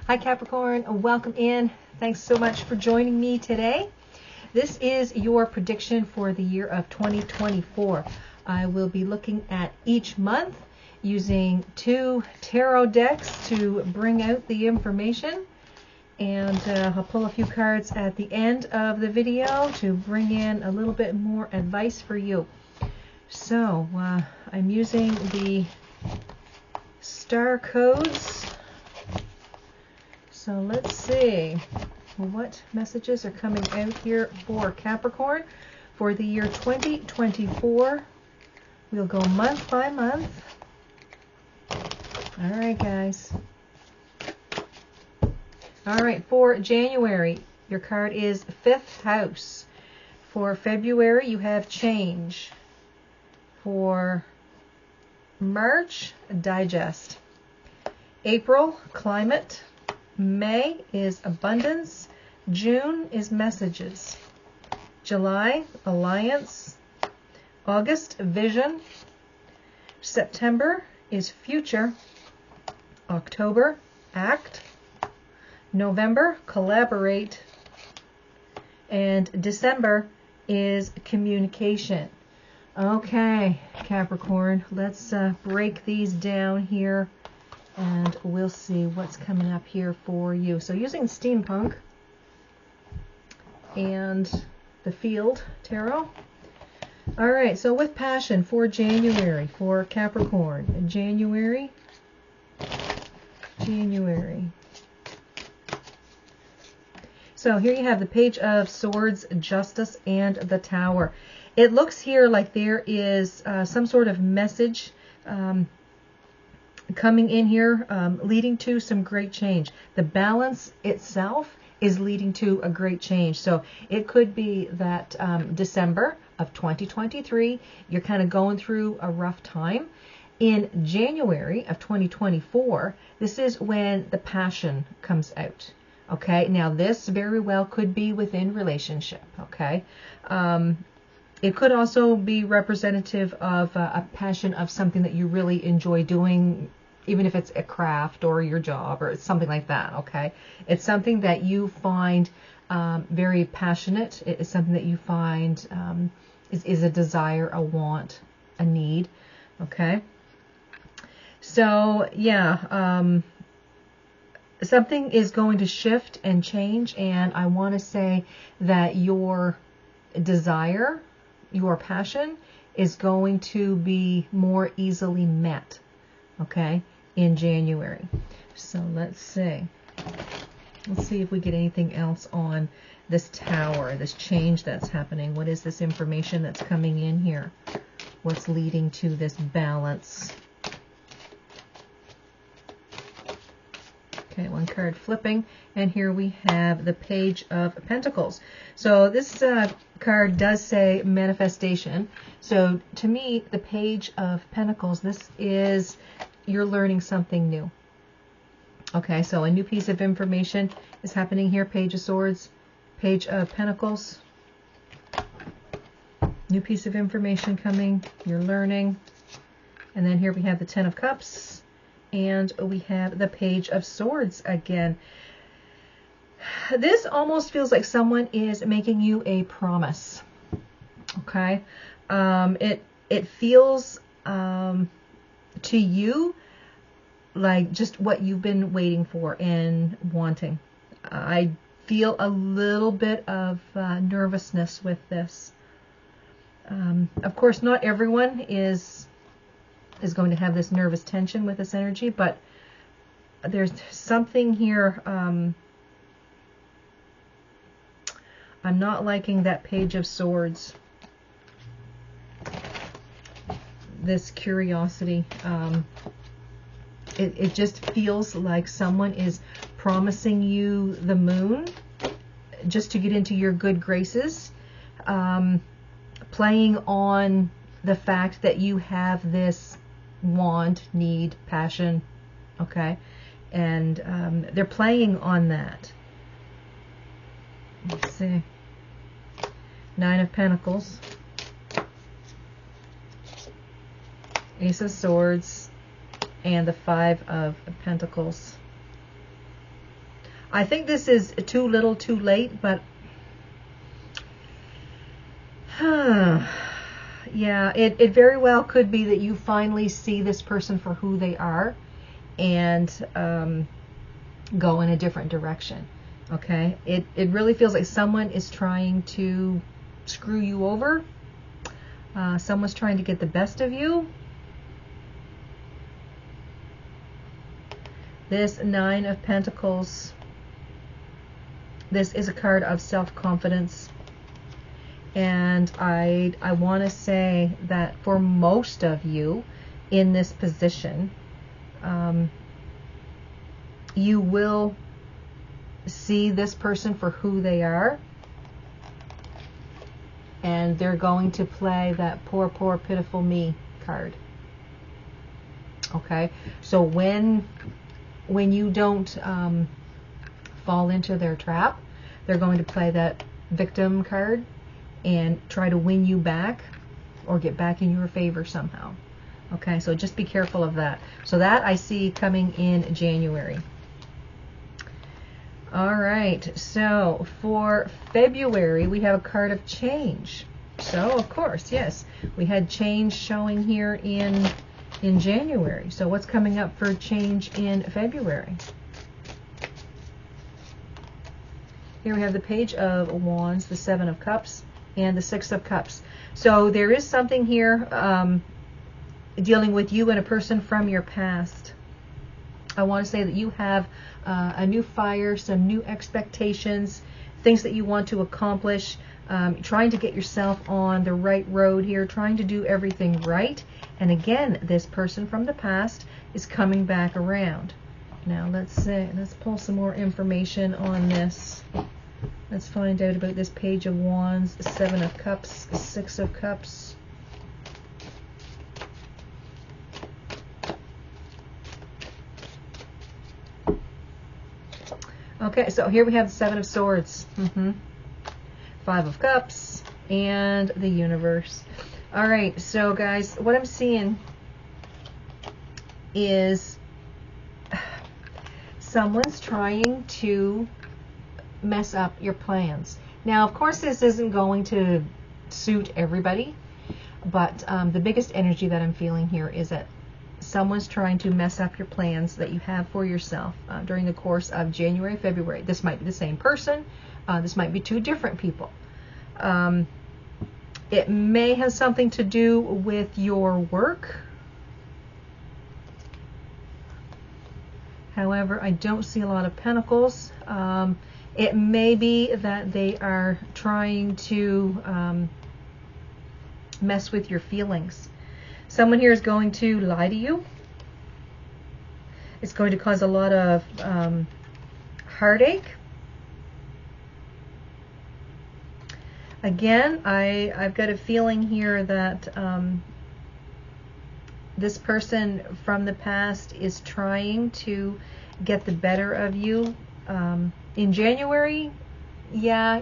Hi Capricorn, welcome in. Thanks so much for joining me today. This is your prediction for the year of 2024. I will be looking at each month using 2 tarot decks to bring out the information. And I'll pull a few cards at the end of the video to bring in a little bit more advice for you. So I'm using the star codes. So let's see what messages are coming out here for Capricorn for the year 2024. We'll go month by month. All right, guys. All right, for January, your card is 5th house. For February, you have change. For March, digest. April, climate. May is abundance. June is messages. July, alliance. August, vision. September is future. October, act. November, collaborate. And December is communication. Okay, Capricorn, let's break these down here and we'll see what's coming up here for you. So using steampunk and the field tarot. All right, so with passion for January, for Capricorn, January. So here you have the Page of Swords, Justice, and the Tower. It looks here like there is some sort of message coming in here, leading to some great change. The balance itself is leading to a great change. So it could be that December of 2023, you're kind of going through a rough time. In January of 2024, this is when the passion comes out. Okay, now this very well could be within relationship. Okay, it could also be representative of a passion of something that you really enjoy doing, even if it's a craft or your job or it's something like that. Okay, it's something that you find very passionate. It is something that you find is a desire, a want, a need. Okay, so yeah, something is going to shift and change, and I want to say that your desire, your passion is going to be more easily met, okay, in January. So let's see if we get anything else on this tower, this change that's happening. What is this information that's coming in here? What's leading to this balance? Okay, one card flipping, and here we have the Page of Pentacles. So this card does say manifestation. So to me, the Page of Pentacles, this is you're learning something new. Okay, so a new piece of information is happening here. Page of Swords, Page of Pentacles. New piece of information coming. You're learning. And then here we have the Ten of Cups. And we have the Page of Swords again. This almost feels like someone is making you a promise. Okay, it feels to you like just what you've been waiting for and wanting. I feel a little bit of nervousness with this. Of course, not everyone is going to have this nervous tension with this energy, but there's something here. I'm not liking that Page of Swords. This curiosity. It just feels like someone is promising you the moon just to get into your good graces, playing on the fact that you have this want, need, passion, okay, and they're playing on that. Let's see. Nine of Pentacles, Ace of Swords, and the Five of Pentacles. I think this is too little too late, but yeah, it very well could be that you finally see this person for who they are and go in a different direction. Okay, it really feels like someone is trying to screw you over. Someone's trying to get the best of you. This Nine of Pentacles, this is a card of self-confidence. And I want to say that for most of you in this position, you will see this person for who they are, and they're going to play that poor, poor, pitiful me card. Okay, so when you don't fall into their trap, they're going to play that victim card and try to win you back or get back in your favor somehow. Okay, so just be careful of that. So that I see coming in January. All right, so for February, we have a card of change. So, of course, yes, we had change showing here in January. So what's coming up for change in February? Here we have the Page of Wands, the Seven of Cups, and the Six of Cups. So there is something here dealing with you and a person from your past. I want to say that you have a new fire, some new expectations, things that you want to accomplish, trying to get yourself on the right road here, trying to do everything right. And again, this person from the past is coming back around. Now let's pull some more information on this. Let's find out about this Page of Wands, the Seven of Cups, the Six of Cups. Okay, so here we have the Seven of Swords, Five of Cups, and the Universe. All right, so guys, what I'm seeing is someone's trying to mess up your plans. Now, of course, this isn't going to suit everybody, but the biggest energy that I'm feeling here is that someone's trying to mess up your plans that you have for yourself during the course of January, February. This might be the same person. This might be two different people. It may have something to do with your work. However, I don't see a lot of pentacles. It may be that they are trying to mess with your feelings. Someone here is going to lie to you. It's going to cause a lot of heartache. Again, I've got a feeling here that this person from the past is trying to get the better of you. In January, yeah,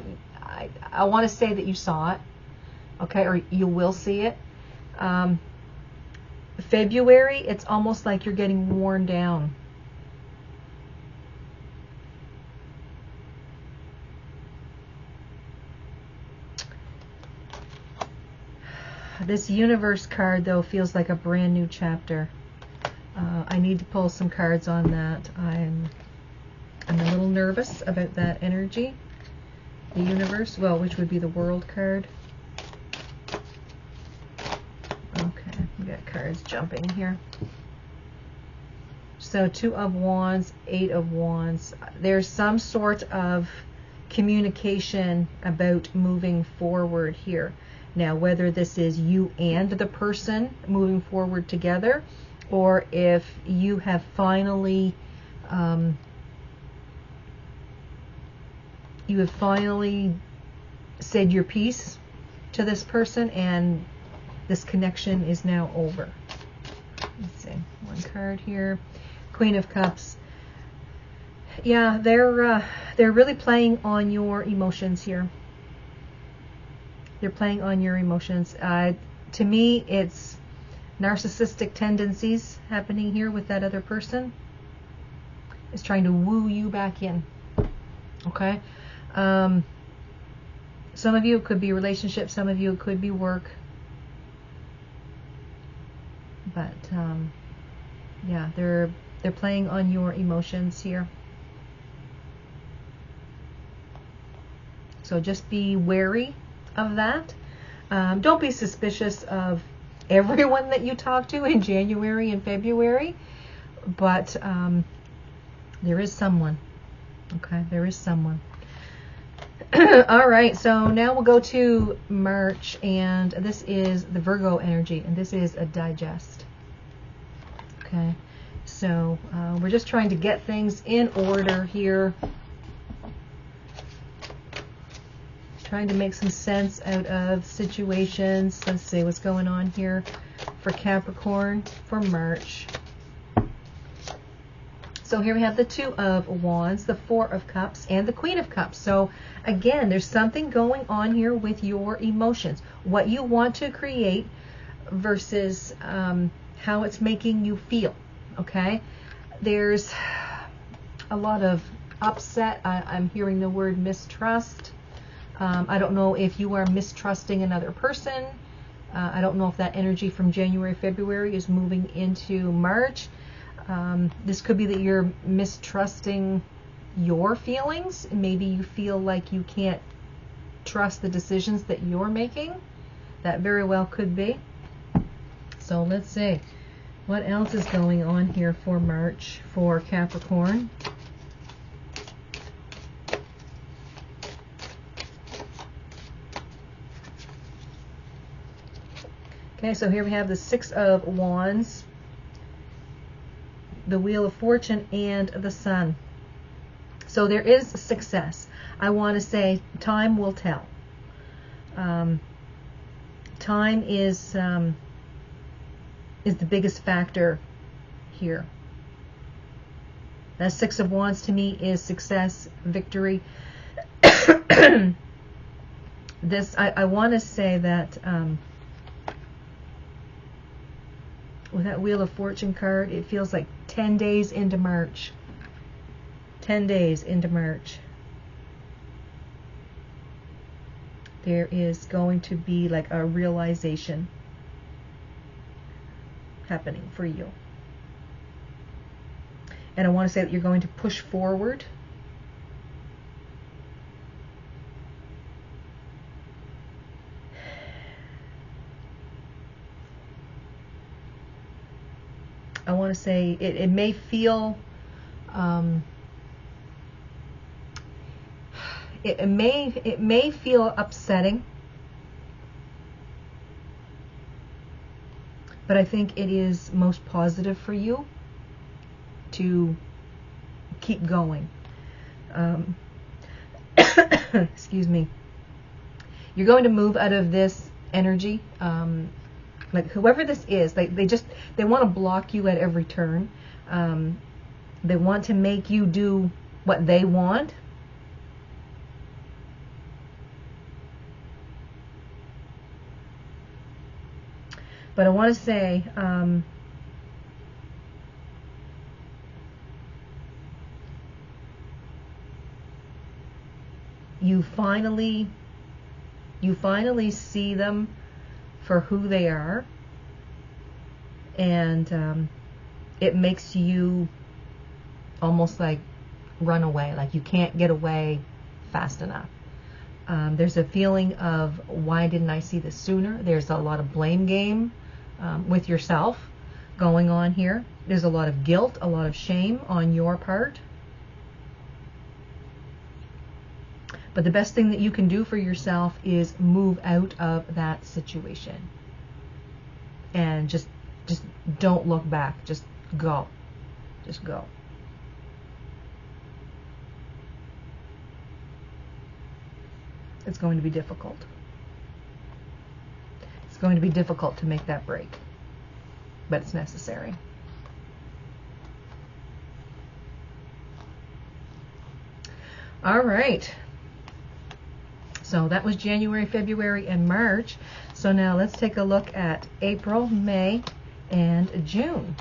I want to say that you saw it, okay, or you will see it. February, it's almost like you're getting worn down. This Universe card, though, feels like a brand new chapter. I need to pull some cards on that. I'm a little nervous about that energy. The Universe, well, which would be the World card. Okay, we got cards jumping here. So Two of Wands, Eight of Wands. There's some sort of communication about moving forward here. Now, whether this is you and the person moving forward together, or if you have finally said your piece to this person and this connection is now over. Let's see, one card here. Queen of Cups. Yeah, they're really playing on your emotions here. They're playing on your emotions. To me, it's narcissistic tendencies happening here with that other person. Is trying to woo you back in. Okay. Some of you it could be relationships, some of you it could be work. But yeah, they're playing on your emotions here. So just be wary of that. Don't be suspicious of everyone that you talk to in January and February, but there is someone. Okay, there is someone. All right, so now we'll go to March, and this is the Virgo energy, and this is a digest. Okay, so we're just trying to get things in order here. Trying to make some sense out of situations. Let's see what's going on here for Capricorn for March. So here we have the Two of Wands, the Four of Cups, and the Queen of Cups. So again, there's something going on here with your emotions. What you want to create versus how it's making you feel. Okay? There's a lot of upset. I'm hearing the word mistrust. I don't know if you are mistrusting another person. I don't know if that energy from January, February is moving into March. This could be that you're mistrusting your feelings. Maybe you feel like you can't trust the decisions that you're making. That very well could be. So let's see. What else is going on here for March for Capricorn? Okay, so here we have the Six of Wands, the Wheel of Fortune, and the Sun. So there is success. I want to say time will tell. Time is the biggest factor here. That Six of Wands to me is success, victory. This I want to say that with that Wheel of Fortune card, it feels like 10 days into March. 10 days into March. There is going to be like a realization happening for you. And I want to say that you're going to push forward. I want to say it may feel it may feel upsetting, but I think it is most positive for you to keep going. Excuse me. You're going to move out of this energy. Like whoever this is, they want to block you at every turn. They want to make you do what they want. But I want to say, you finally see them for who they are, and it makes you almost like run away, like you can't get away fast enough. There's a feeling of, why didn't I see this sooner? There's a lot of blame game with yourself going on here. There's a lot of guilt, a lot of shame on your part. But the best thing that you can do for yourself is move out of that situation. And just don't look back. Just go. Just go. It's going to be difficult. It's going to be difficult to make that break. But it's necessary. All right. So that was January, February, and March. So now let's take a look at April, May, and June.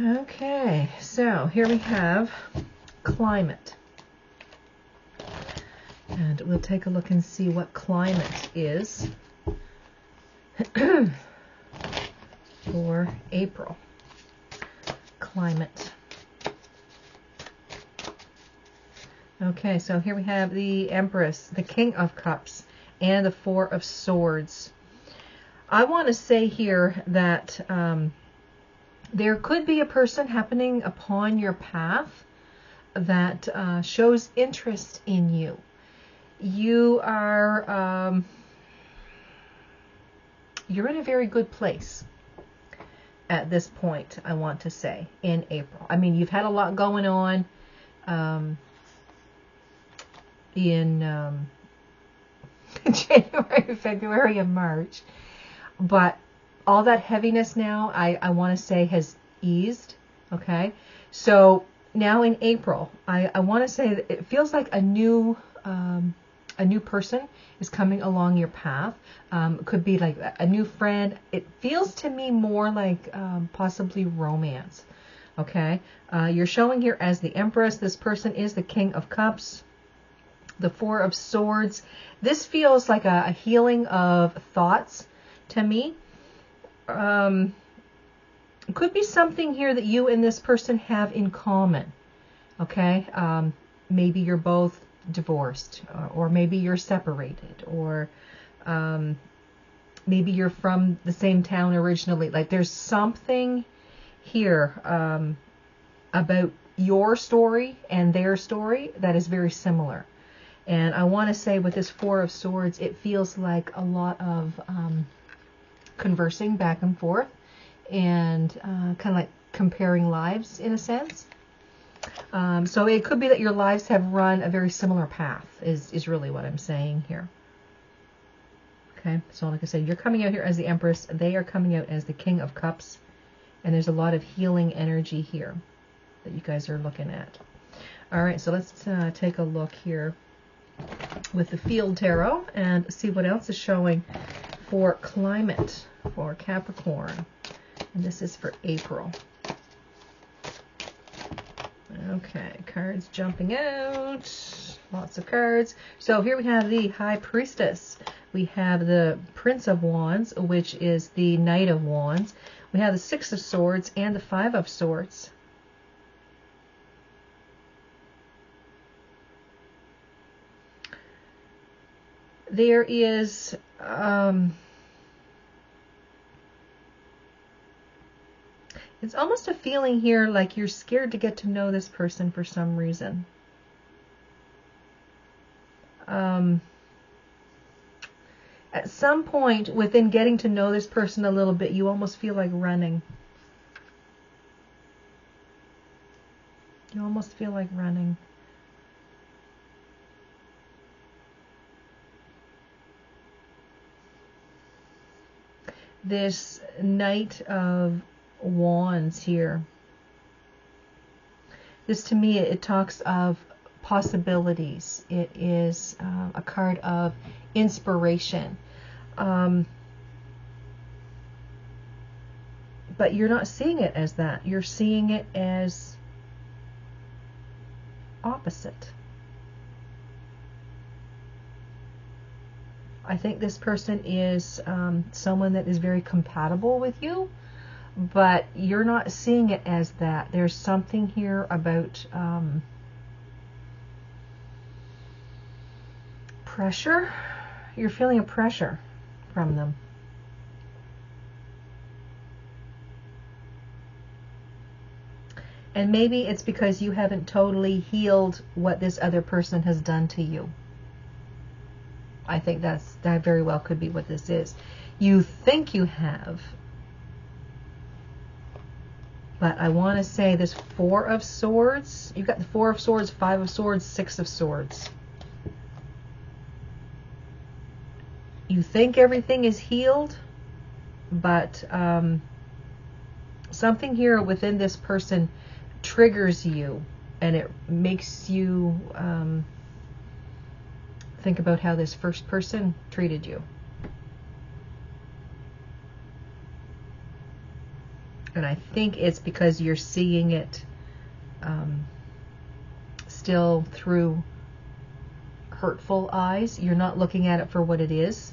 Okay, so here we have climate. And we'll take a look and see what climate is for April. Climate. Okay, so here we have the Empress, the King of Cups, and the Four of Swords. I want to say here that there could be a person happening upon your path that shows interest in you. You are, you're in a very good place at this point, I want to say, in April. I mean, you've had a lot going on in January, February, and March. But all that heaviness now, I want to say, has eased. Okay? So now in April, I want to say that it feels like a new person is coming along your path. Could be like a new friend. It feels to me more like possibly romance. Okay? You're showing here as the Empress. This person is the King of Cups. The Four of Swords. This feels like a healing of thoughts to me. Could be something here that you and this person have in common. Okay? Maybe you're both divorced, or maybe you're separated, or maybe you're from the same town originally. Like there's something here about your story and their story that is very similar. And I want to say with this Four of Swords, it feels like a lot of conversing back and forth and kind of like comparing lives in a sense. So it could be that your lives have run a very similar path is really what I'm saying here. Okay, so like I said, you're coming out here as the Empress. They are coming out as the King of Cups. And there's a lot of healing energy here that you guys are looking at. All right, so let's take a look here with the Field Tarot and see what else is showing for climate for Capricorn. And this is for April. Okay, cards jumping out. Lots of cards. So here we have the High Priestess. We have the Prince of Wands, which is the Knight of Wands. We have the Six of Swords and the Five of Swords. There is it's almost a feeling here like you're scared to get to know this person for some reason. At some point within getting to know this person a little bit, you almost feel like running. You almost feel like running. This Knight of Wands here. This to me, it talks of possibilities. It is a card of inspiration. But you're not seeing it as that. You're seeing it as opposite. I think this person is someone that is very compatible with you, but you're not seeing it as that. There's something here about pressure. You're feeling a pressure from them. And maybe it's because you haven't totally healed what this other person has done to you. I think that very well could be what this is. You think you have. But I want to say this Four of Swords. You've got the Four of Swords, Five of Swords, Six of Swords. You think everything is healed, but something here within this person triggers you, and it makes you think about how this first person treated you. And I think it's because you're seeing it still through hurtful eyes. You're not looking at it for what it is.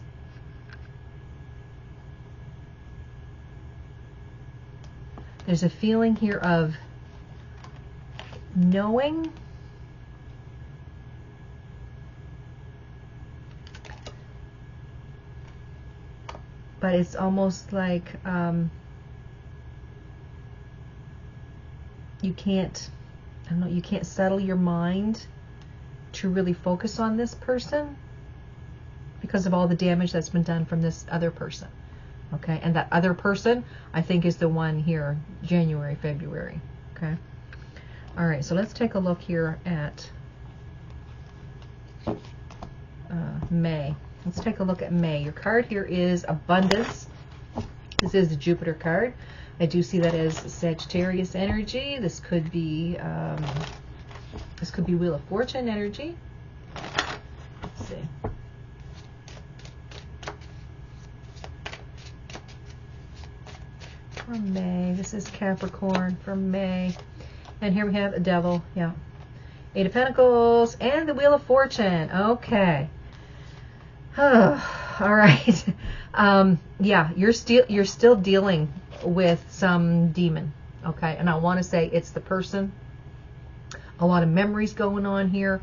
There's a feeling here of knowing, but it's almost like you can't, I don't know, you can't settle your mind to really focus on this person because of all the damage that's been done from this other person. Okay, and that other person, I think, is the one here, January, February. Okay, all right, so let's take a look here at May. Let's take a look at May. Your card here is Abundance. This is the Jupiter card. I do see that as Sagittarius energy. This could be Wheel of Fortune energy. Let's see. For May, this is Capricorn for May. And here we have a Devil, yeah. 8 of Pentacles and the Wheel of Fortune. Okay. All right. Yeah, you're still dealing with some demon. Okay, and I want to say it's the person. A lot of memories going on here.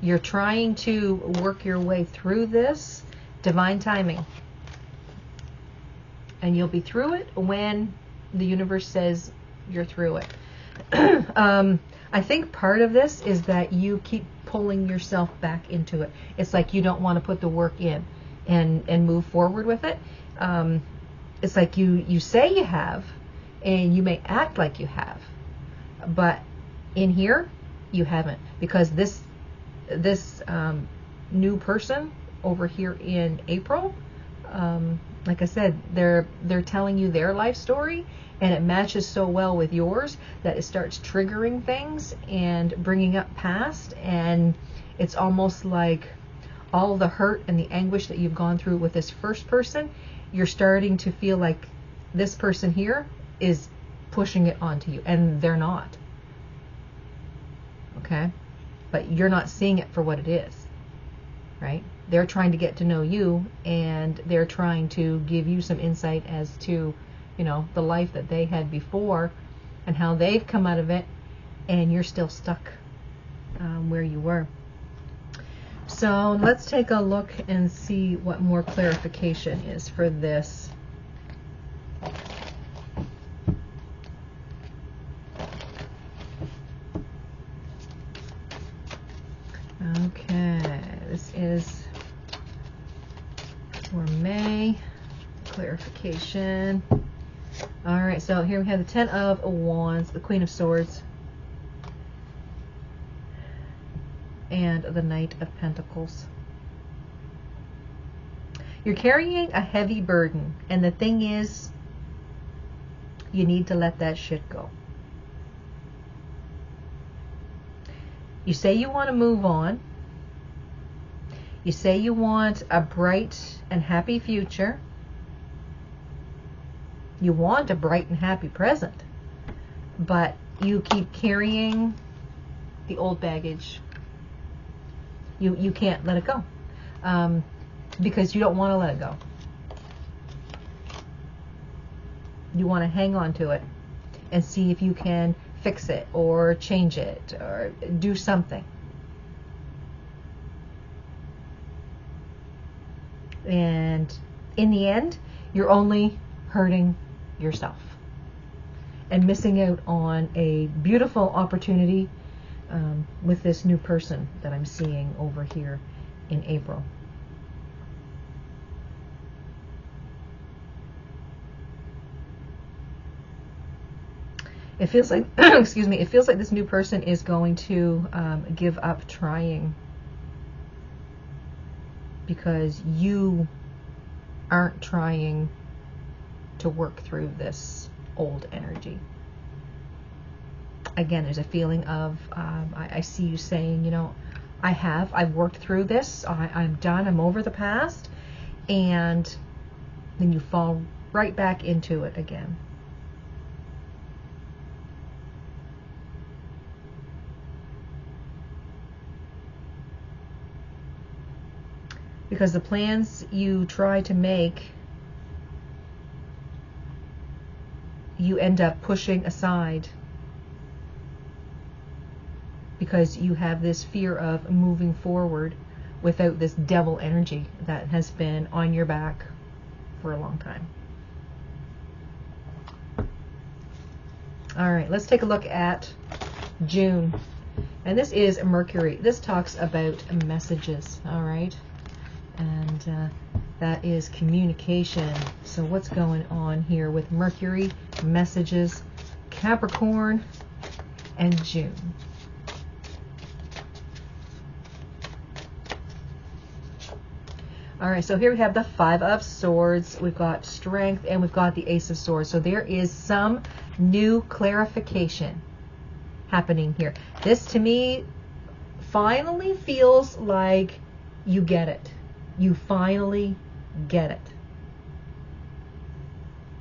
You're trying to work your way through this. Divine timing. And you'll be through it when the universe says you're through it. I think part of this is that you keep pulling yourself back into it. It's like you don't want to put the work in and move forward with it. It's like you say you have, and you may act like you have, but in here you haven't, because this new person over here in April, like I said, they're telling you their life story, and it matches so well with yours that it starts triggering things and bringing up past, and it's almost like all the hurt and the anguish that you've gone through with this first person, you're starting to feel like this person here is pushing it onto you, and they're not. Okay? But you're not seeing it for what it is, right? They're trying to get to know you, and they're trying to give you some insight as to, you know, the life that they had before and how they've come out of it, and you're still stuck where you were. So let's take a look and see what more clarification is for this. Okay, this is for May. Clarification. All right, so here we have the 10 of Wands, the Queen of Swords, and the Knight of Pentacles. You're carrying a heavy burden, and the thing is, you need to let that shit go. You say you want to move on. You say you want a bright and happy future. You want a bright and happy present. But you keep carrying the old baggage. You can't let it go. Because you don't want to let it go. You want to hang on to it and see if you can fix it or change it or do something. And in the end, you're only hurting yourself and missing out on a beautiful opportunity with this new person that I'm seeing over here in April. It feels like, excuse me, it feels like this new person is going to give up trying because you aren't trying to work through this old energy. Again, there's a feeling of, I see you saying, you know, I've worked through this, I'm done, I'm over the past, and then you fall right back into it again. because the plans you try to make, you end up pushing aside because you have this fear of moving forward without this devil energy that has been on your back for a long time. All right, let's take a look at June. And this is Mercury. This talks about messages, all right? And that is communication. So what's going on here with Mercury, messages, Capricorn, and June? All right, so here we have the Five of Swords, we've got Strength, and we've got the Ace of Swords. So there is some new clarification happening here. This, to me, finally feels like you get it. You finally get it.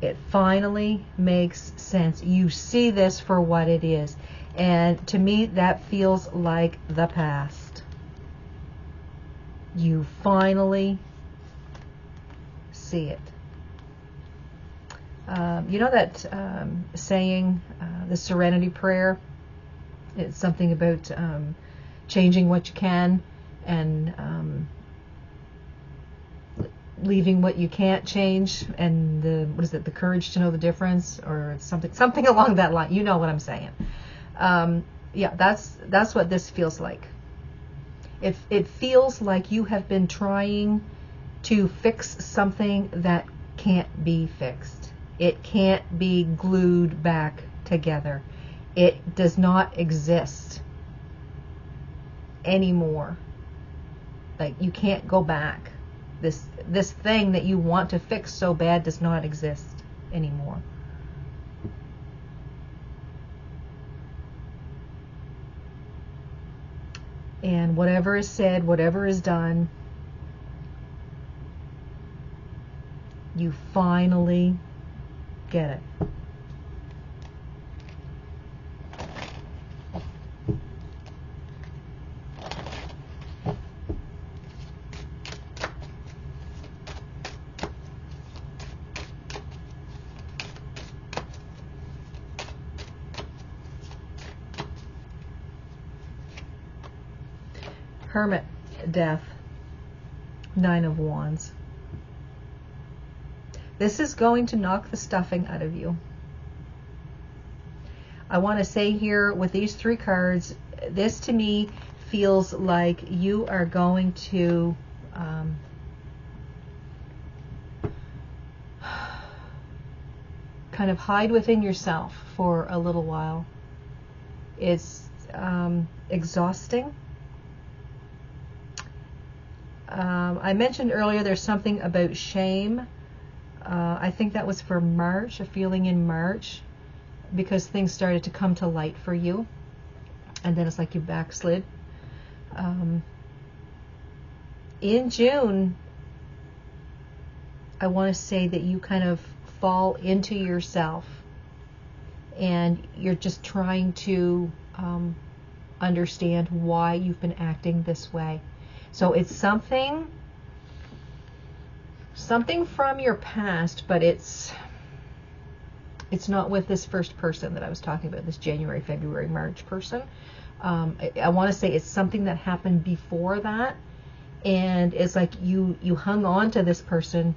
It finally makes sense. You see this for what it is. And to me, that feels like the past. You finally see it. You know that saying, the Serenity Prayer? It's something about changing what you can and leaving what you can't change, and what is it? The courage to know the difference, or something along that line. You know what I'm saying? Yeah, that's what this feels like. It feels like you have been trying to fix something that can't be fixed. It can't be glued back together. It does not exist anymore. Like, you can't go back. This thing that you want to fix so bad does not exist anymore. And whatever is said, whatever is done, you finally get it. Hermit, Death, Nine of Wands. This is going to knock the stuffing out of you. I want to say here with these three cards, this to me feels like you are going to kind of hide within yourself for a little while. It's exhausting. I mentioned earlier there's something about shame. I think that was for March, a feeling in March, because things started to come to light for you, and then it's like you backslid. In June, I want to say that you kind of fall into yourself, and you're just trying to understand why you've been acting this way. So it's something from your past, but it's not with this first person that I was talking about, this January, February, March person. I want to say it's something that happened before that, and it's like you hung on to this person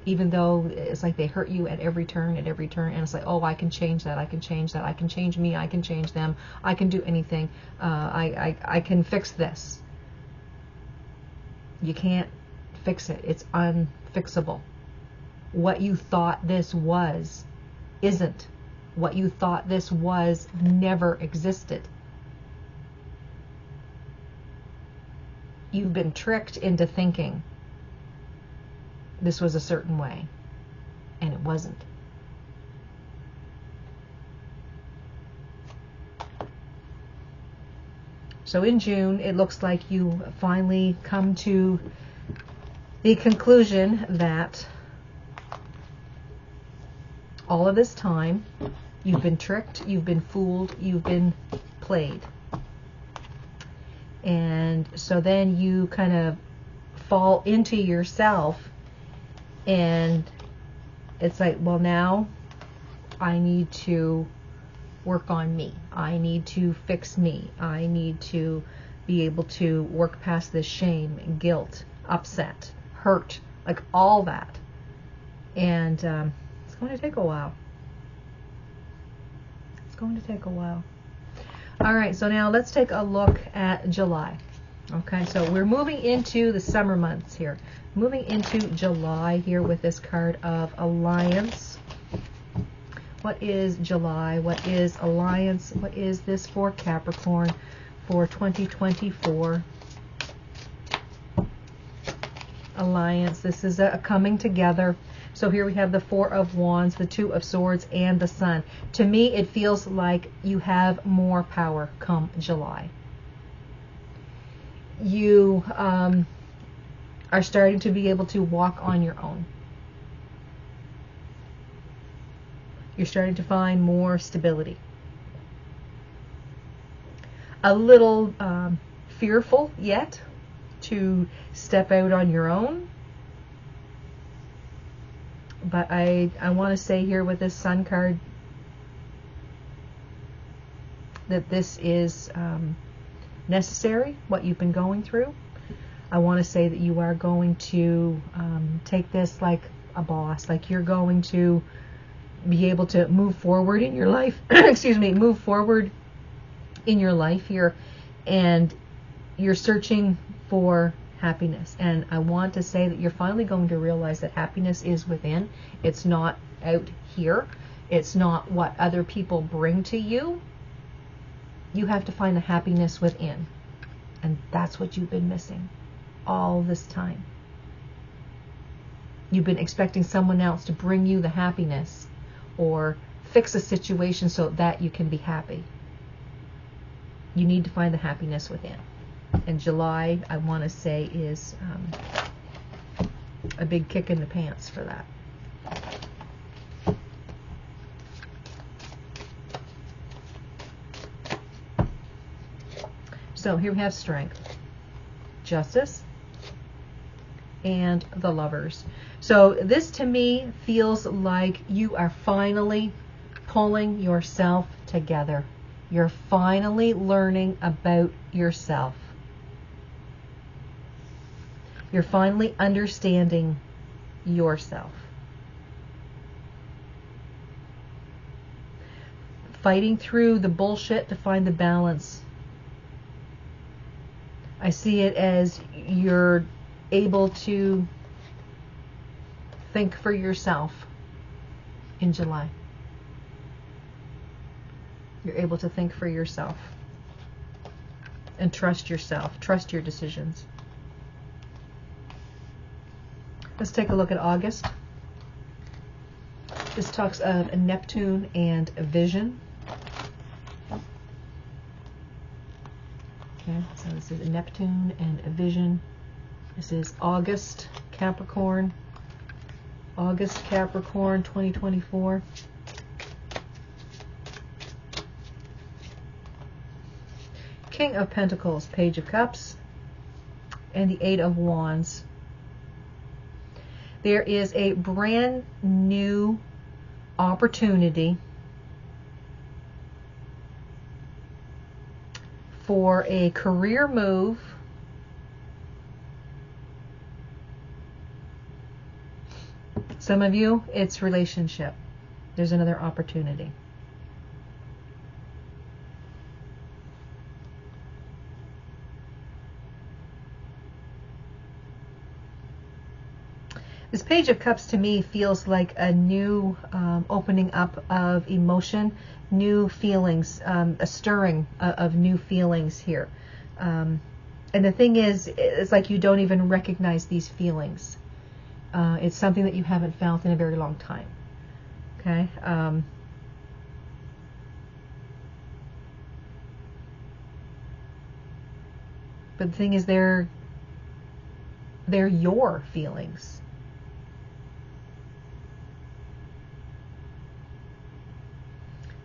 even though it's like they hurt you at every turn, and it's like, oh, I can change that, I can change that, I can change me, I can change them, I can do anything, I can fix this. You can't fix it. It's unfixable. What you thought this was isn't. What you thought this was never existed. You've been tricked into thinking this was a certain way, and it wasn't. So in June, it looks like you finally come to the conclusion that all of this time you've been tricked, you've been fooled, you've been played. And so then you kind of fall into yourself, and it's like, well, now I need to work on me. I need to fix me. I need to be able to work past this shame, guilt, upset, hurt, like all that. And it's going to take a while. It's going to take a while. All right, so now let's take a look at July. Okay, so we're moving into the summer months here. Moving into July here with this card of Alliance. What is July? What is Alliance? What is this for Capricorn for 2024? Alliance. This is a coming together. So here we have the Four of Wands, the Two of Swords, and the Sun. To me, it feels like you have more power come July. You are starting to be able to walk on your own. You're starting to find more stability. A little fearful yet to step out on your own. But I want to say here with this Sun card that this is necessary, what you've been going through. I want to say that you are going to take this like a boss, like you're going to be able to move forward in your life, excuse me, move forward in your life here, and you're searching for happiness. And I want to say that you're finally going to realize that happiness is within. It's not out here. It's not what other people bring to you. You have to find the happiness within. And that's what you've been missing all this time. You've been expecting someone else to bring you the happiness or fix a situation so that you can be happy. You need to find the happiness within. And July, I want to say, is a big kick in the pants for that. So here we have Strength, Justice, and the Lovers. So this to me feels like you are finally pulling yourself together. You're finally learning about yourself. You're finally understanding yourself. Fighting through the bullshit to find the balance. I see it as you're able to think for yourself in July. You're able to think for yourself and trust yourself, trust your decisions. Let's take a look at August. This talks of Neptune and vision. Okay, so this is Neptune and vision. This is August, Capricorn. August, Capricorn, 2024. King of Pentacles, Page of Cups, and the Eight of Wands. There is a brand new opportunity for a career move. Some of you, it's relationship. There's another opportunity. This Page of Cups to me feels like a new opening up of emotion, new feelings, a stirring of new feelings here. And the thing is, it's like you don't even recognize these feelings. It's something that you haven't felt in a very long time. Okay? But the thing is, they're your feelings.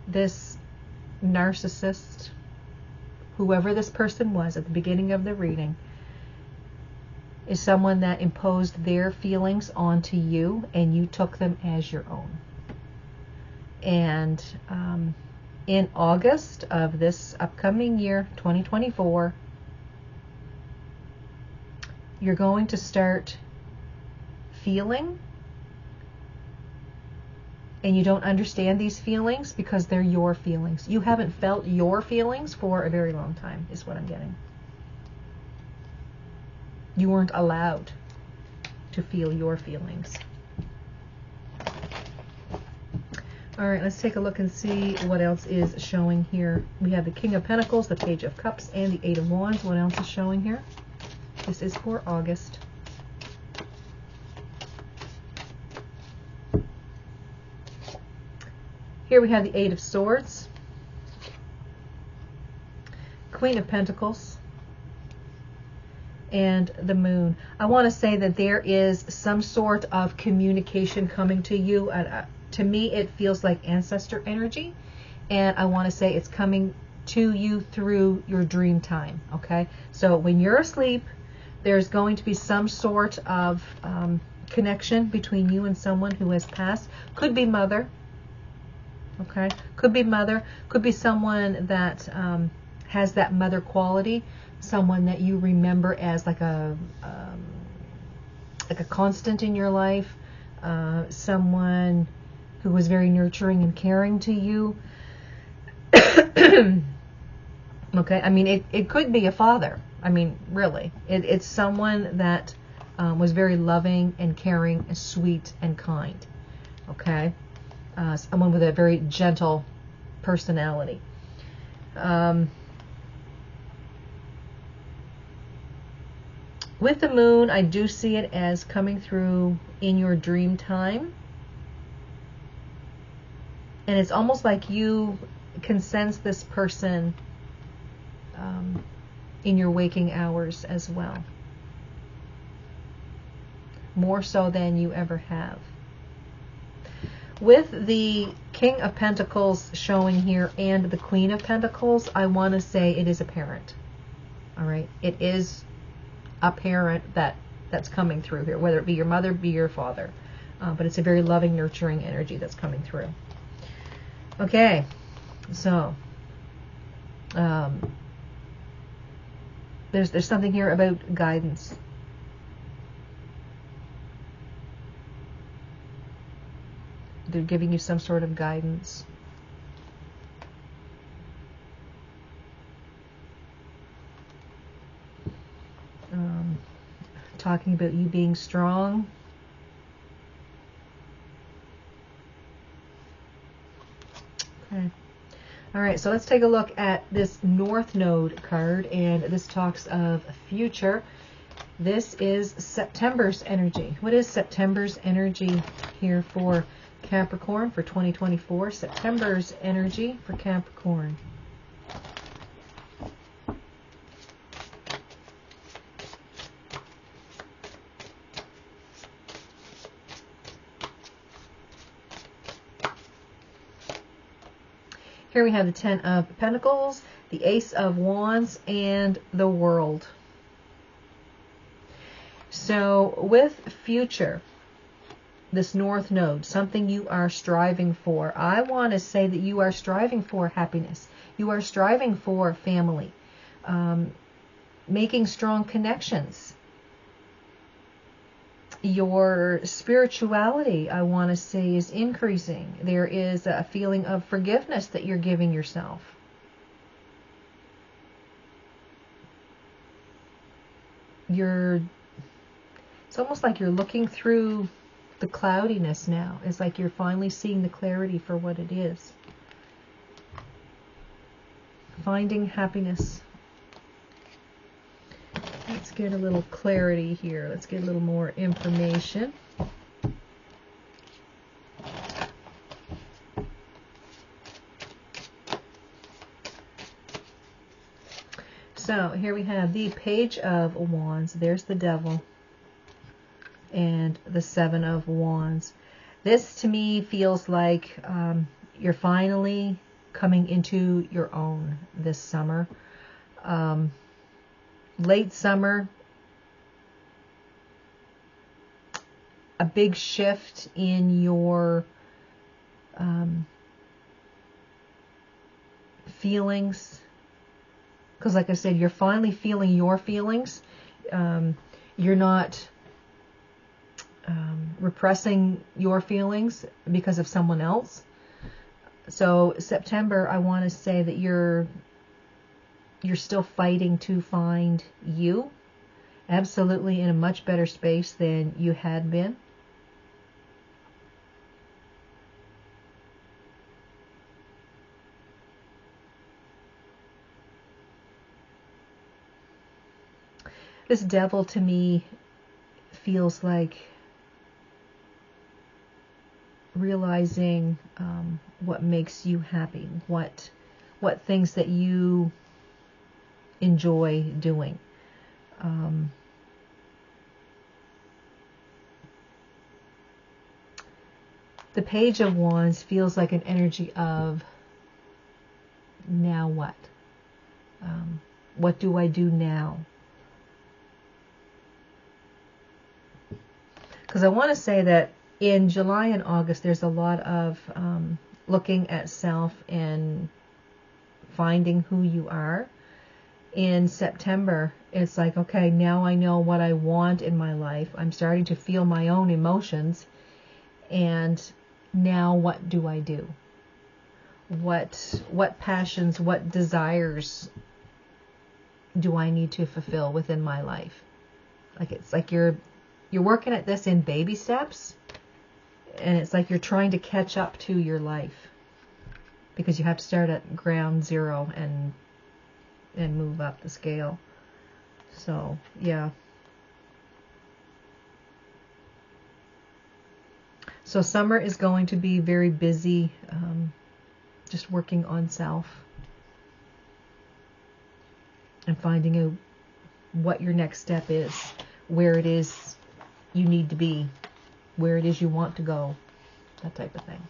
This narcissist, whoever this person was at the beginning of the reading, is someone that imposed their feelings onto you and you took them as your own. And in August of this upcoming year, 2024, you're going to start feeling, and you don't understand these feelings because they're your feelings. You haven't felt your feelings for a very long time, is what I'm getting. You weren't allowed to feel your feelings. All right, let's take a look and see what else is showing here. We have the King of Pentacles, the Page of Cups, and the Eight of Wands. What else is showing here? This is for August. Here we have the Eight of Swords, Queen of Pentacles, and the Moon. I want to say that there is some sort of communication coming to you. To me, it feels like ancestor energy, and I want to say it's coming to you through your dream time, okay? So when you're asleep, there's going to be some sort of connection between you and someone who has passed. Could be mother, okay? Could be mother. Could be someone that has that mother quality, someone that you remember as like a constant in your life, someone who was very nurturing and caring to you. Okay, I mean, it could be a father. I mean, really, it's someone that was very loving and caring and sweet and kind. Okay, someone with a very gentle personality. With the Moon, I do see it as coming through in your dream time. And it's almost like you can sense this person in your waking hours as well. More so than you ever have. With the King of Pentacles showing here and the Queen of Pentacles, I want to say it is apparent. All right? It is apparent that's coming through here, whether it be your mother, be your father. But it's a very loving, nurturing energy that's coming through. Okay, so there's something here about guidance. They're giving you some sort of guidance. Talking about you being strong. Okay. All right, so let's take a look at this North Node card, and this talks of future. This is September's energy. What is September's energy here for Capricorn for 2024? September's energy for Capricorn. Here we have the Ten of Pentacles, the Ace of Wands, and the World. So with future, this North Node, something you are striving for, I want to say that you are striving for happiness. You are striving for family, making strong connections. Your spirituality, I want to say, is increasing. There is a feeling of forgiveness that you're giving yourself. It's almost like you're looking through the cloudiness now. It's like you're finally seeing the clarity for what it is. Finding happiness. Let's get a little clarity here. Let's get a little more information. So here we have the Page of Wands. There's the Devil. And the Seven of Wands. This to me feels like you're finally coming into your own this summer. Late summer, a big shift in your feelings. Because like I said, you're finally feeling your feelings. You're not repressing your feelings because of someone else. So September, I want to say that you're still fighting to find you. Absolutely in a much better space than you had been. This devil to me feels like realizing what makes you happy, what things that you enjoy doing. The Page of Wands feels like an energy of, now what? What do I do now? Because I want to say that in July and August, there's a lot of looking at self and finding who you are. In September, it's like, okay, now I know what I want in my life. I'm starting to feel my own emotions. And now what do I do? What passions, what desires do I need to fulfill within my life? Like, it's like you're working at this in baby steps, and it's like you're trying to catch up to your life, because you have to start at ground zero and move up the scale. So, yeah. So summer is going to be very busy, just working on self and finding out what your next step is, where it is you need to be, where it is you want to go, that type of thing.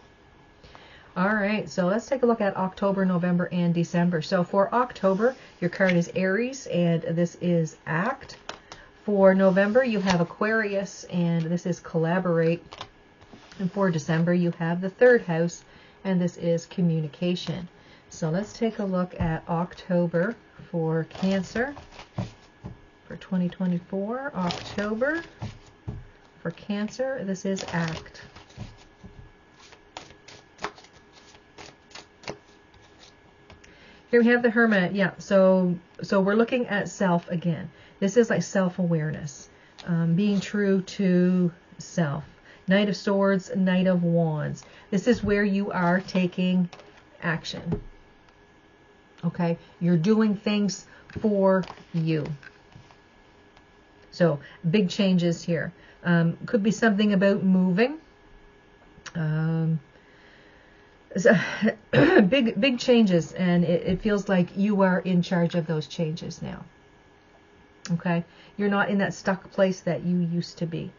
All right, so let's take a look at October, November, and December. So for October, your card is Aries, and this is Act. For November, you have Aquarius, and this is Collaborate. And for December, you have the third house, and this is Communication. So let's take a look at October for Cancer for 2024. October for Cancer, this is Act. Here we have the Hermit. Yeah, so we're looking at self again. This is like self-awareness, being true to self. Knight of Swords, Knight of Wands. This is where you are taking action. Okay? You're doing things for you. So, big changes here. Could be something about moving. Big changes, and it feels like you are in charge of those changes now. Okay? You're not in that stuck place that you used to be.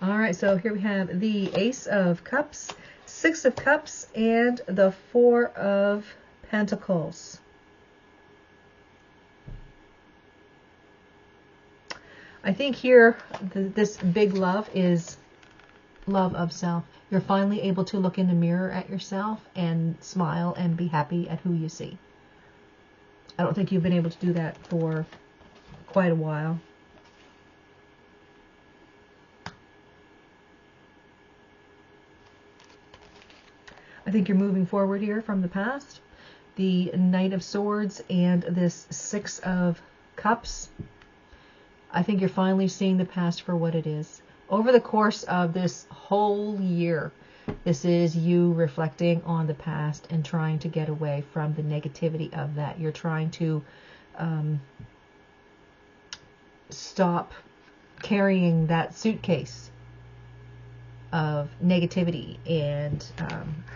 Alright, so here we have the Ace of Cups, Six of Cups, and the Four of Pentacles. I think here, this big love is love of self. You're finally able to look in the mirror at yourself and smile and be happy at who you see. I don't think you've been able to do that for quite a while. I think you're moving forward here from the past. The Knight of Swords and this Six of Cups. I think you're finally seeing the past for what it is. Over the course of this whole year, this is you reflecting on the past and trying to get away from the negativity of that. You're trying to stop carrying that suitcase of negativity and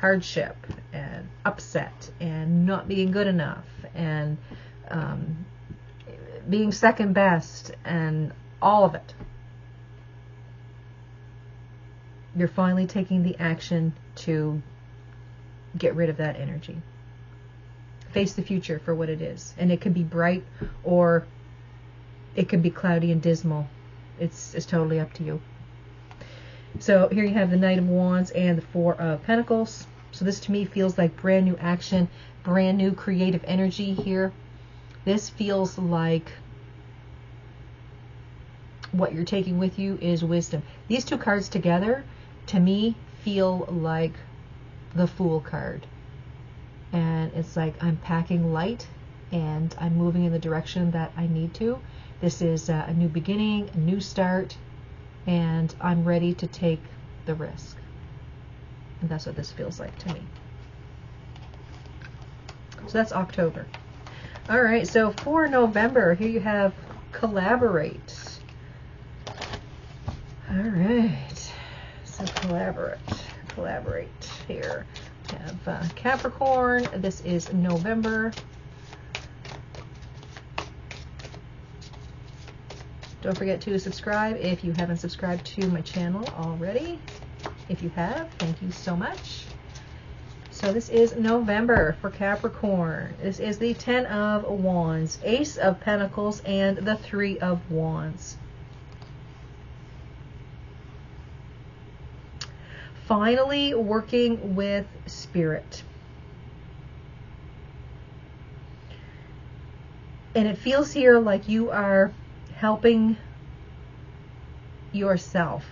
hardship and upset and not being good enough and being second best and all of it. You're finally taking the action to get rid of that energy. Face the future for what it is. And it could be bright or it could be cloudy and dismal. It's totally up to you. So here you have the Knight of Wands and the Four of Pentacles. So this to me feels like brand new action, brand new creative energy here. This feels like what you're taking with you is wisdom. These two cards together, to me, feel like the Fool card. And it's like I'm packing light and I'm moving in the direction that I need to. This is a new beginning, a new start, and I'm ready to take the risk. And that's what this feels like to me. So that's October. All right, so for November, here you have collaborate. All right, so collaborate here. We have Capricorn. This is November. Don't forget to subscribe if you haven't subscribed to my channel already. If you have, thank you so much. So this is November for Capricorn. This is the Ten of Wands, Ace of Pentacles, and the Three of Wands. Finally working with Spirit. And it feels here like you are helping yourself.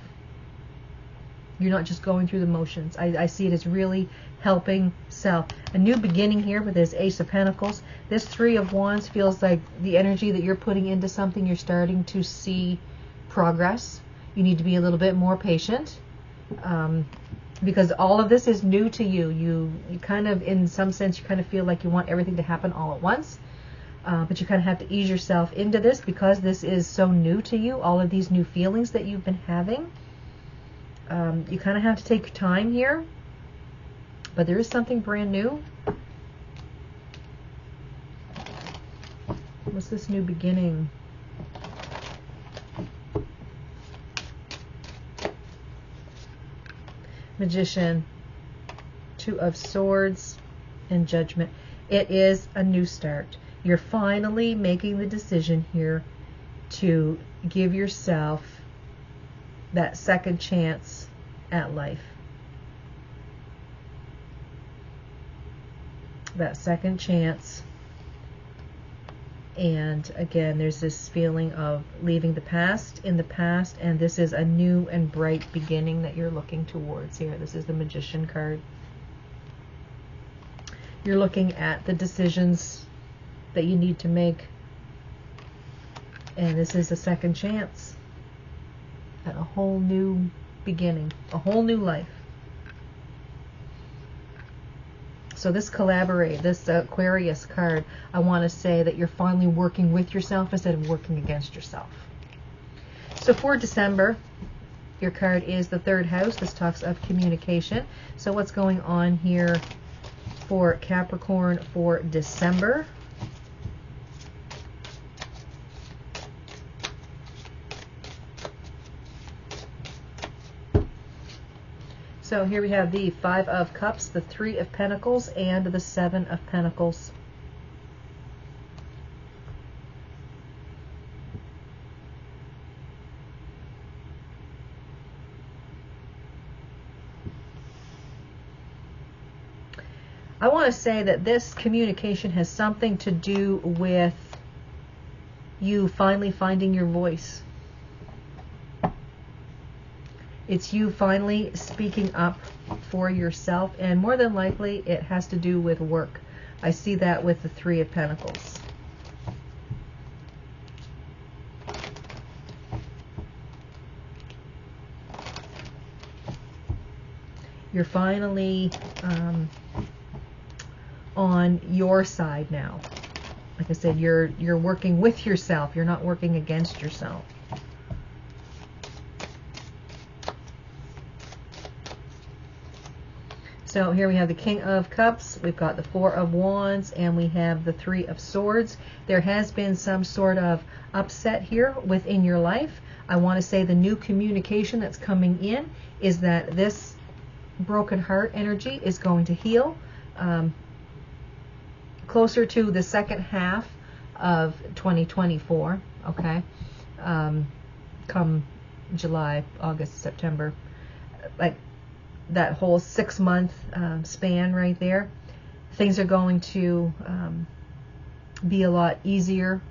You're not just going through the motions. I see it as really helping self. A new beginning here with this Ace of Pentacles. This Three of Wands feels like the energy that you're putting into something, you're starting to see progress. You need to be a little bit more patient. Because all of this is new to you. You kind of, in some sense, you kind of feel like you want everything to happen all at once. But you kind of have to ease yourself into this because this is so new to you. All of these new feelings that you've been having. You kind of have to take your time here. But there is something brand new. What's this new beginning? Magician, Two of Swords, and Judgment. It is a new start. You're finally making the decision here to give yourself that second chance at life. That second chance. And again, there's this feeling of leaving the past in the past, and this is a new and bright beginning that you're looking towards here. This is the Magician card. You're looking at the decisions that you need to make, and this is a second chance at a whole new beginning, a whole new life. So this collaborate, this Aquarius card, I want to say that you're finally working with yourself instead of working against yourself. So for December, your card is the Third House. This talks of communication. So what's going on here for Capricorn for December? So here we have the Five of Cups, the Three of Pentacles, and the Seven of Pentacles. I want to say that this communication has something to do with you finally finding your voice. It's you finally speaking up for yourself, and more than likely it has to do with work. I see that with the Three of Pentacles. You're finally on your side now. Like I said, you're working with yourself. You're not working against yourself. So here we have the King of Cups, we've got the Four of Wands, and we have the Three of Swords. There has been some sort of upset here within your life. I want to say the new communication that's coming in is that this broken heart energy is going to heal closer to the second half of 2024, okay? Come July, August, September, like that whole 6-month span right there, things are going to be a lot easier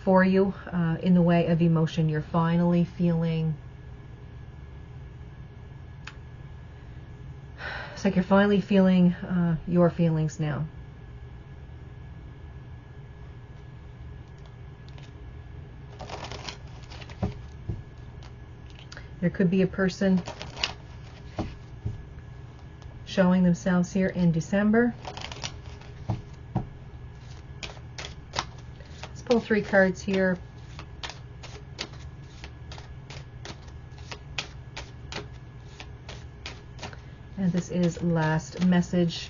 for you in the way of emotion. You're finally feeling, it's like you're finally feeling your feelings now. There could be a person showing themselves here in December. Let's pull 3 cards here. And this is last message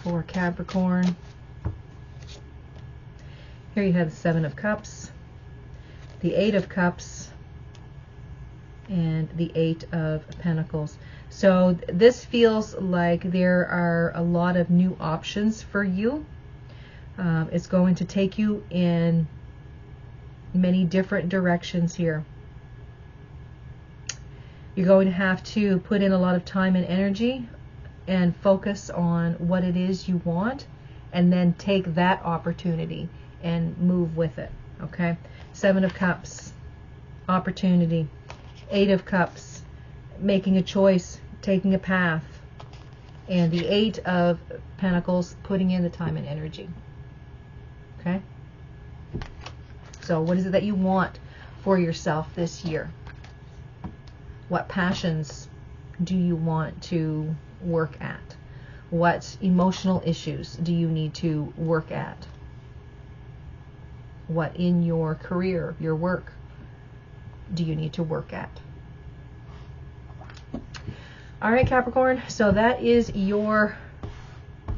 for Capricorn. Here you have the 7 of Cups, the 8 of Cups, and the 8 of Pentacles. So this feels like there are a lot of new options for you. It's going to take you in many different directions here. You're going to have to put in a lot of time and energy and focus on what it is you want, and then take that opportunity and move with it, okay? 7 of Cups, opportunity. 8 of Cups, making a choice, taking a path. And the 8 of Pentacles, putting in the time and energy. Okay? So what is it that you want for yourself this year? What passions do you want to work at? What emotional issues do you need to work at? What in your career, your work, do you need to work at? All right, Capricorn, so that is your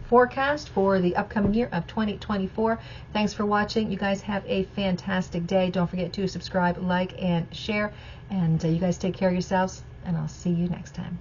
forecast for the upcoming year of 2024. Thanks for watching. You guys have a fantastic day. Don't forget to subscribe, like, and share. And you guys take care of yourselves, and I'll see you next time.